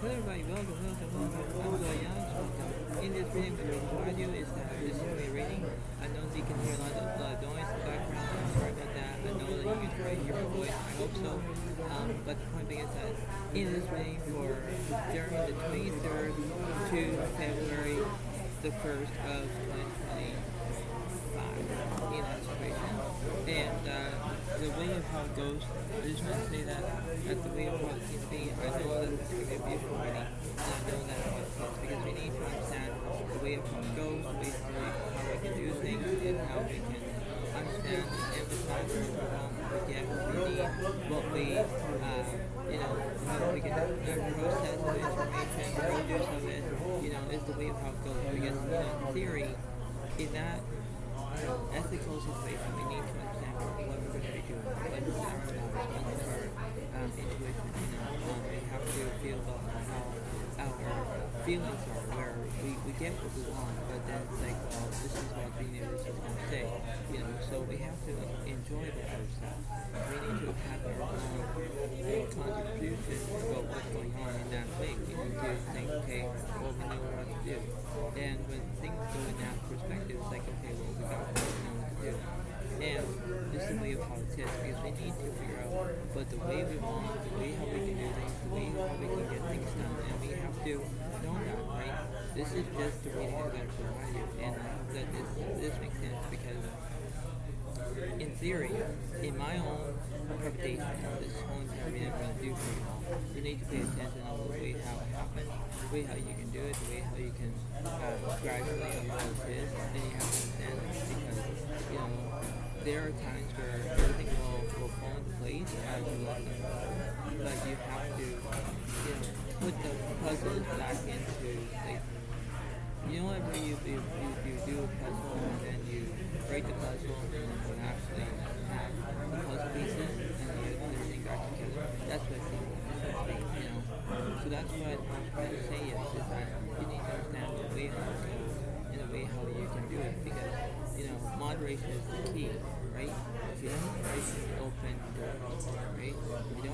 Hello everybody, welcome. I'm Zoyan. In this reading, what I'm going to do is that this is a reading. I know that you can hear a lot of noise in the background. I'm sorry about that. I know that you can try to hear my voice. I hope so. But the point being is that in this reading for during the 23rd to February the 1st of 2025 in that situation. And the way of how it goes, I just want to say that the way of how it seems to be, I know that it's going to be a beautiful reading, and I know that how it feels, because we need to understand the way of how it goes, basically how we can do things, and how we can understand and empathize with what we get, what we need, what we, how we can process the information, produce of it, is the way of how it goes, because, in theory, in that ethical situation, we need to understand what we're going to be doing, what is our values, what is our intuition, we have to feel about how our feelings are, where we get what we want, but then it's like, well, this is what the universe is going to say, so we have to enjoy that ourselves. We need to have our own contribution about what's going on in that thing. We need to think, okay, well, we know what to do. And when things go in that perspective, it's like, okay, well, we got what we know what to do. And this is the way of politics, because we need to figure out what the way we want, the way how we can do things, the way how we can get things done, and we have to know that, right? This is just the reading I'm going to provide you, and I hope that this makes sense, because in theory, in my own interpretation of this whole entire reading I'm going to do for you, you need to pay attention to the way how it happens, the way how you can do it, the way how you can gradually allow this, and you have to understand it, because, there are times where everything will fall into place as you let them go. But you have to, put the puzzles back into place. Whenever you do a puzzle and then you break the puzzle and then you actually have the puzzle pieces and you put everything back together. That's what So that's what I'm trying to say is that you need to understand the way how it goes and the way how you can do it, because moderation is the key, right? If you have moderation, you open doors, right? If you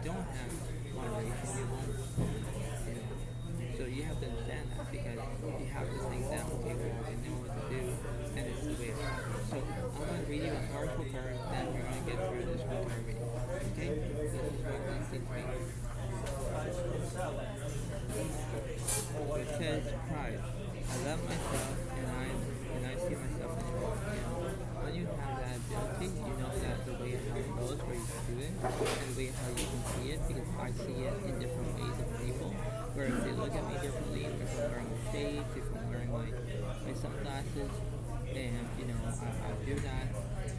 don't have moderation, you won't open doors, So you have to understand that, because you have to think that, okay, well, I know what to do, and it's the way it happens. So I'm going to read you a powerful card, then we're going to get through this one card reading, okay? This is what this seems to be. It says pride. I love myself, and I see myself in the world. When you have that ability, you know that the way how it goes, where you can do it, and the way how you can see it, because I see it in different ways of people, where if they look at me differently, if I'm wearing my shades, if I'm wearing my sunglasses, and I do that,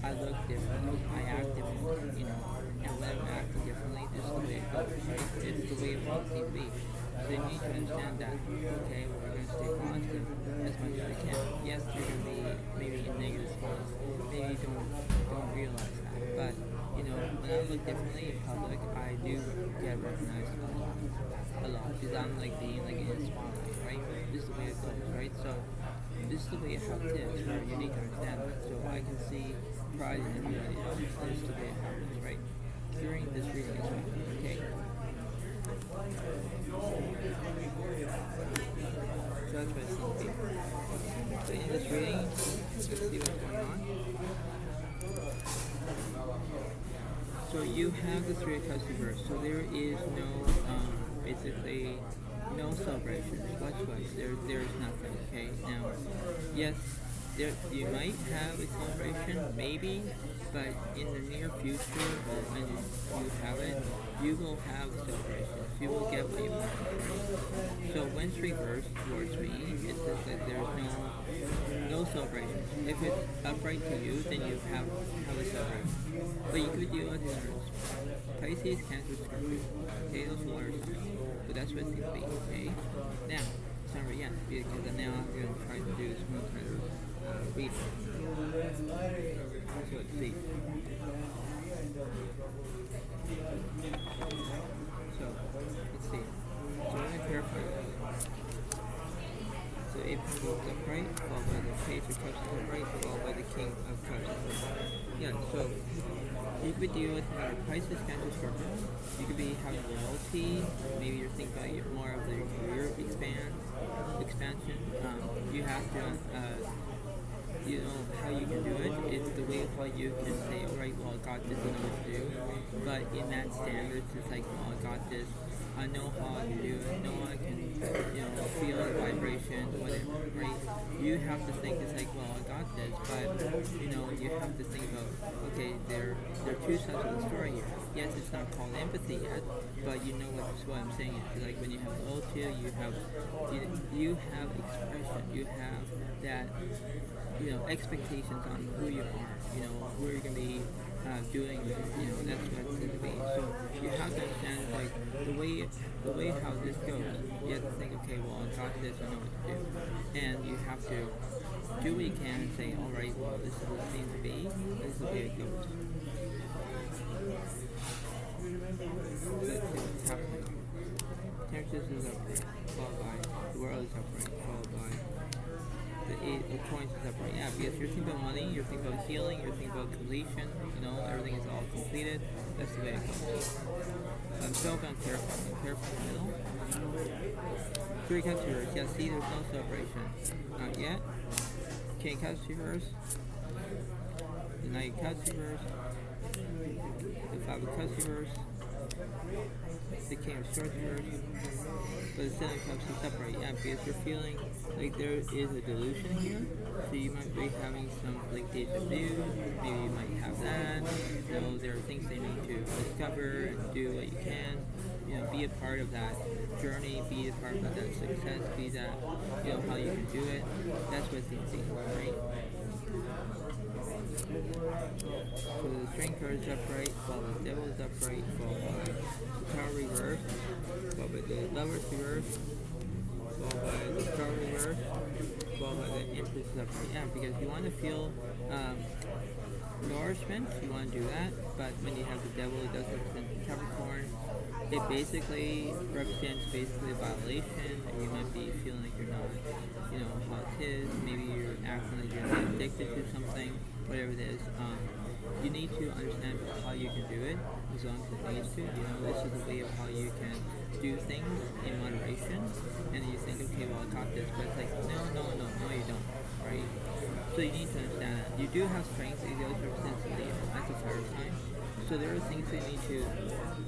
I look differently, I act differently, and when I'm acting differently, this is the way it goes, right? It's the way it wants to be. So you need to understand that, okay, we're going to stay positive as much as we can. Yes, there can be maybe a negative spots, maybe you don't realize that, but, when I look differently in public, I do get recognized a lot, because I'm being in the spotlight, right? This is the way it goes, right? So, this is the way how it is, where you need to understand that. So I can see pride in everybody else. This is the way it happens, right? During this reading as well, okay? So that's what it seems to be. So in this reading, let's see what's going on. So you have the Three of Cups reversed. So there is no, basically, no celebration. There is nothing, okay? Now, yes, you might have a celebration, maybe, but in the near future, or when you have it, you will have celebrations. You will get what you want. So when it's reversed towards me, it says that there's no celebration. If it's upright to you, then you have a celebration. But you could deal with the others. Pisces, Cancer, Scorpio. Okay, those are water signs. But that's what it seems to be, okay? Now, it's not right yet, because now I'm going to try to do this one kind of reading. So let's see. So, let's see. So I'm going to clarify. So April goes upright, followed by the Page of Cups upright, followed by the King of Cups. Yeah, so you could deal with Pisces, Cancer, Scorpio. You could be having loyalty. Maybe you're thinking about more of your career expansion. You have to, you know, how you can do it. It's the way of how you can say, all right, well, I got this, I know what to do. But in that standards, it's like, well, I got this. I know how to do it. I know I can, you know, feel the vibration, whatever, right? You have to think it's like, well, I got this, but you know, you have to think about, okay, there are two sides of the story here. Yes, it's not called empathy yet, but you know what I'm saying is like when you have loyalty, you have expression, you have that, you know, expectations on who you are, you know, who you're gonna be doing, you know, that's what it's going to be. So you have to understand like the way how this goes. You have to think, okay, well, I got this, I know what to do, and you have to do what you can and say, all right, well, this is what it seems to be, this is the way it goes. Let's see what's happening. Texas is upright, followed by the world is upright, followed by the 8 of coins is upright. Yeah, because you're thinking about money, you're thinking about healing, you're thinking about completion, you know, everything is all completed. That's the way it goes. I'm still going to clarify in the middle. 3 cups reverse. Yeah, see, there's no celebration. Not yet. King cups reverse. The Knight of cups reverse. The 5 of cups reverse. The King of Swords reverse. But the 7 of cups is upright. Yeah, because you're feeling like there is a delusion here. So you might be having some like deja vu. Maybe you might have that. You know, there are things they need to discover and do what you can. You know, be a part of that journey, be a part of that success, be that, you know, how you can do it. That's what seems to be, right? So the Strength card is upright, followed by the Devil is upright, followed by the Tower reverse, followed by the Lovers reverse, followed by the Star reverse, followed by the Empress is upright. Yeah, because you want to feel nourishment, you want to do that, but when you have the Devil, it does represent Capricorn. It basically represents violation, and you might be feeling like you're not, you know, how it is. Maybe you're acting like you're addicted to something, whatever it is. You need to understand how you can do it as long as it needs to. You know, this is the way of how you can do things in moderation, and you think, okay, well, I got this, but it's like, no, you don't, right? So you need to understand that. You do have strength, it goes represents Leo, that's a fire sign. So there are things you need to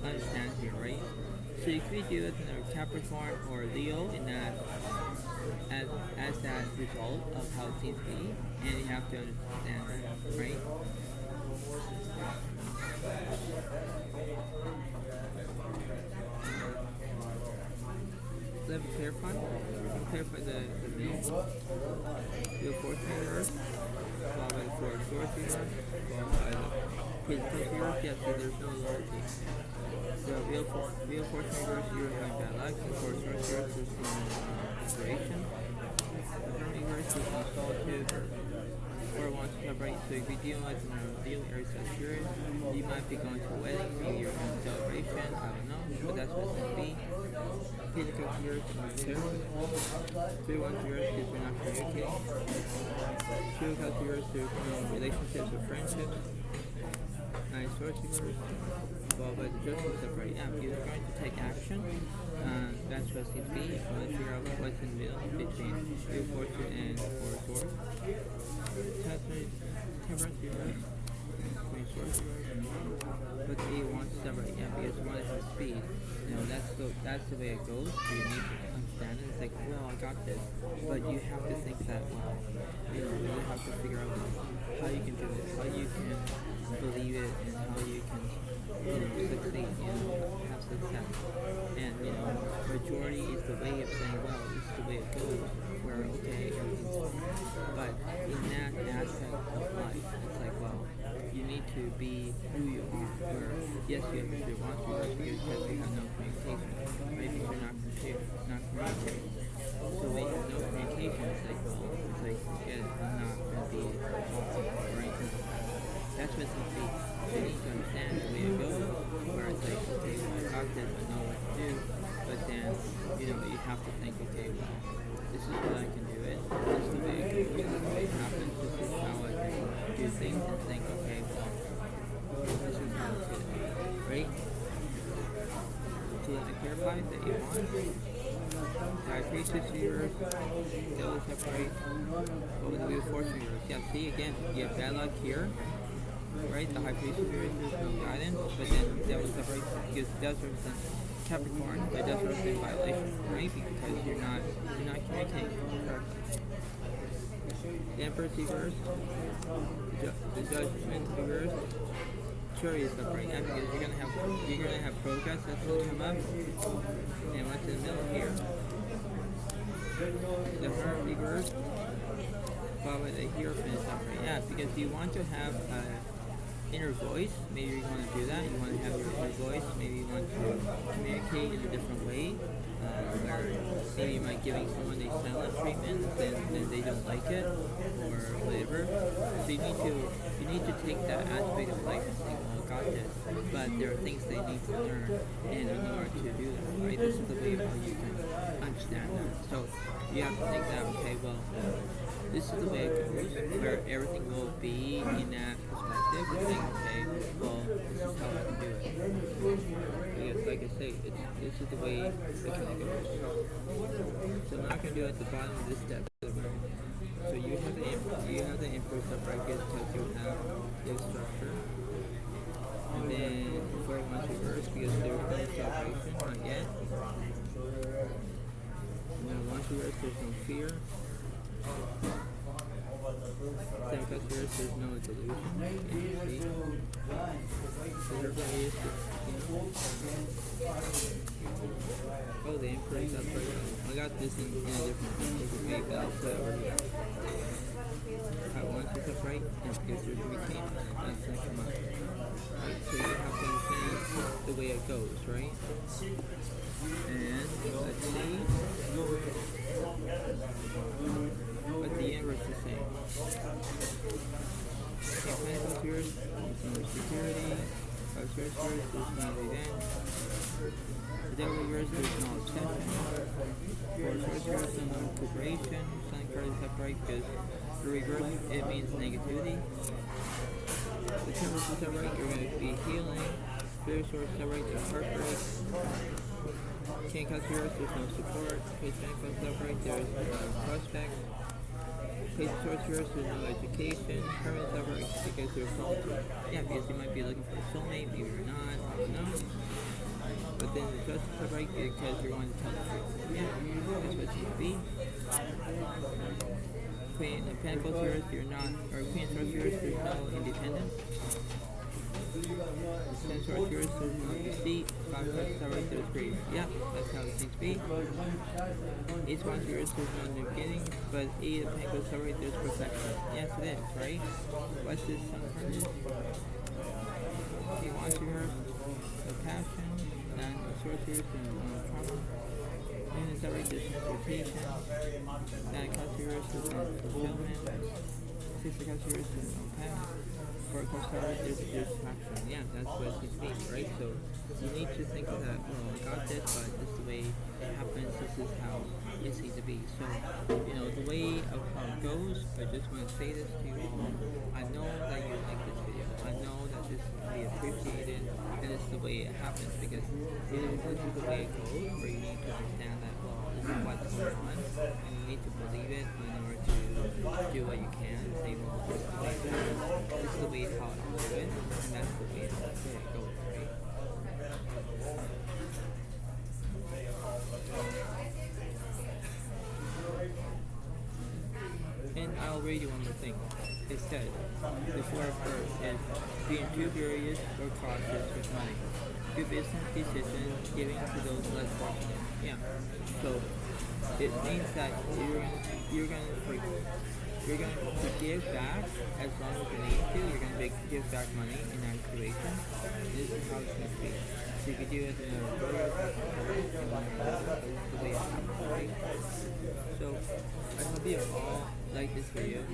understand here, right? So you could do it in a Capricorn or Leo in that as that result of how it seems to be, and you have to understand that, right? Let me clarify. Clarify the middle. The 4th reverse, followed by the 4 of Swords reverse, followed by the Queen of Cups reverse. Yeah, so there's no loyalty. So Wheel of Fortune reverse, you're having bad luck. The 4 of Swords reverse, there's no inspiration. The Hermit reverse, there's no solitude. 4 of Wands is upright. So if you're dealing with Leo, Aries, Sagittarius, you might be going to a wedding, maybe you're going to a celebration, I don't know, but that's what it's going to be. Page of Cups reverse, and 3 of Wands reverse, because we're not communicating. 2 of Cups reverse, there's no relationships or friendships. 9 of Swords reverse, followed by the Justice upright. Yeah, you're going to take action. That's what it seems to be. You want to figure out what's in the middle between Wheel of Fortune and 4 of Swords. Temperance reverse, Queen of Swords reverse, but the 8 wants to separate. Yeah, because you want to have speed. You know, that's the way it goes. You need to understand it. It's like, well, I got this, but you have to think that, well, you know, you have to figure out how you can do it, how you can believe it, and how you can, you know, succeed, you know, have success. And, you know, majority is the way of saying, well, this is the way it goes, where, okay, everything's fine. But in that aspect of life, it's like, well, you need to be who you are, where, yes, you have to want to work because you have no communication, right? Because you're not communicating. So when you have no communication, it's like, well, it's like, forget it, I'm not going to be talking or anything like that. That's what it's going to be. You need to understand the way it goes, where it's like, okay, well, I got this, I know what to do, but then, you know, you have to think, okay, well, this is what I can do it, this is the way it goes, this is the way it happens, this is how I can do things, and think, okay, well, into it, right? So let me clarify that you want. The High Priestess of yours, that will separate over the Wheel of Fortune of yours. Yeah, see, again, you have bad luck here, right? The High Priestess of yours, there's no guidance, but then that will separate because it does represent Capricorn, but it does represent violation, right? Because you're not communicating correctly. The Emperor's reverse, the Judgment reverse. Curious stuff right now because you're gonna have progress that's gonna come up. And what's in the middle here? The Hermit reverse, followed by the Hierophant stuff right now because you want to have inner voice. Maybe you want to do that. You want to have your inner voice. Maybe you want to communicate in a different way. Where maybe by giving someone a silent treatment, then they don't like it, or whatever. So you need to take that aspect of life and think, well, I got this. But there are things they need to learn in order to do that, right? This is the way how you can understand that. So you have to think that, okay, well, this is the way it goes, where everything will be in that perspective and think, okay, well, this is how I can do it. Because, like I say, this is the way it kind of goes. So I'm not going to do it at the bottom of this step. So you have the Emperor's upright because you have this structure. And then before it wants reverse because there's no salvation, not yet. And then once reverse, there's no fear. Then because there's no delusion. See? So everybody is oh, the Emperor's upright. I got this in a different way, but I'll put it over here. Once it's upright, and because there's a routine, that's going to come up. Right? So you have to understand the way it goes, right? And let's see what the inverse is saying. Okay, Pentacles yours, there's no security. Vice versa, there's no revenge. The Devil yours, there's no obsession. Force yours, there's no recuperation. Sun card is upright because the reverse, it means negativity. The Temperance is upright, you're going to be healing. Spirit Sword is upright, there's heartbreak. King Cups yours, there's no support. Page Bank comes upright, there's prospect. Page of Swords yours, there's no education. Hermit is upright because there's solitude. Yeah, because you might be looking for a soulmate, maybe you're not, I don't know. But then the Justice is upright because you're wanting to tell the truth. Yeah, that's what it should be. Queen of Pentacles yours, you're not, or Queen of Swords yours, there's no independence. Ten of Swords yours, there's no deceit. Five of Cups upright, there's grief. Yeah, that's how it needs to be. Eight of Wands yours, there's no new beginning. But Eight of Pentacles upright, there's perfection. Yes, it is, right? What's this Sun card is? Eight of Wands yours, no passion. Nine of Swords yours, there's no trauma. Moon is upright, there's no rotation. Nine of Cups yours, there's no fulfillment. Six of Cups yours, there's no path. Four of Cups upright, there's action. Yeah, that's what it means, right? So you need to think of that, well, I got this, but this is the way it happens, this is how it needs to be. So, the way of how it goes, I just want to say this to you all. I know that you like this video. I know that this can be appreciated, and it's the way it happens, because this is the way it goes, where you need to understand that, well, this is what's going on, and you need to believe it in order to do what you can, and say, well, this is the way it happens, this is the way how I do it, and that's the way it goes, right? And I'll read you one more thing. It said, the Four of Earth is being too furious or cautious with money. Do business decisions, giving to those less fortunate. Yeah. So it means that you're gonna give back as long as you need to. You're gonna give back money in that situation. This is how it's gonna be. So you can do it in a very the way it happens, right? So I hope you all like this video.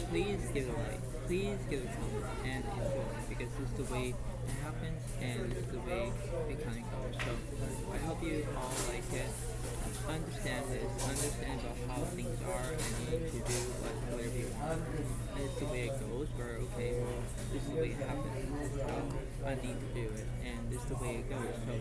Please give it a like. Please give it a comment and enjoy, because this is the way it happens and this is the way it kind of goes. So I hope you all like it. Understand this, understand about how things are, and you need to do whatever you want. And it's the way it goes, where, okay, well, this is the way it happens. So I need to do it, and this is the way it goes. So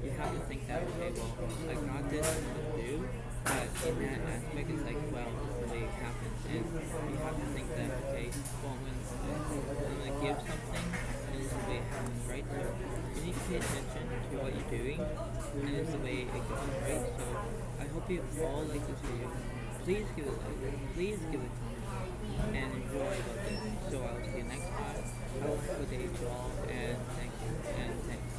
you have to think that, okay, well, I got this to do, but in that aspect, it's like, well, this is the way it happens, and you have to think that, okay, well, when I'm gonna give something, and this is the way it happens, right? So you need to pay attention to what you're doing, and this is the way it goes, right? So I hope you all like this video. Please give it a like, please give it a comment, and enjoy about this. So I'll see you next time. Have a wonderful day to all, and thank you, and thanks.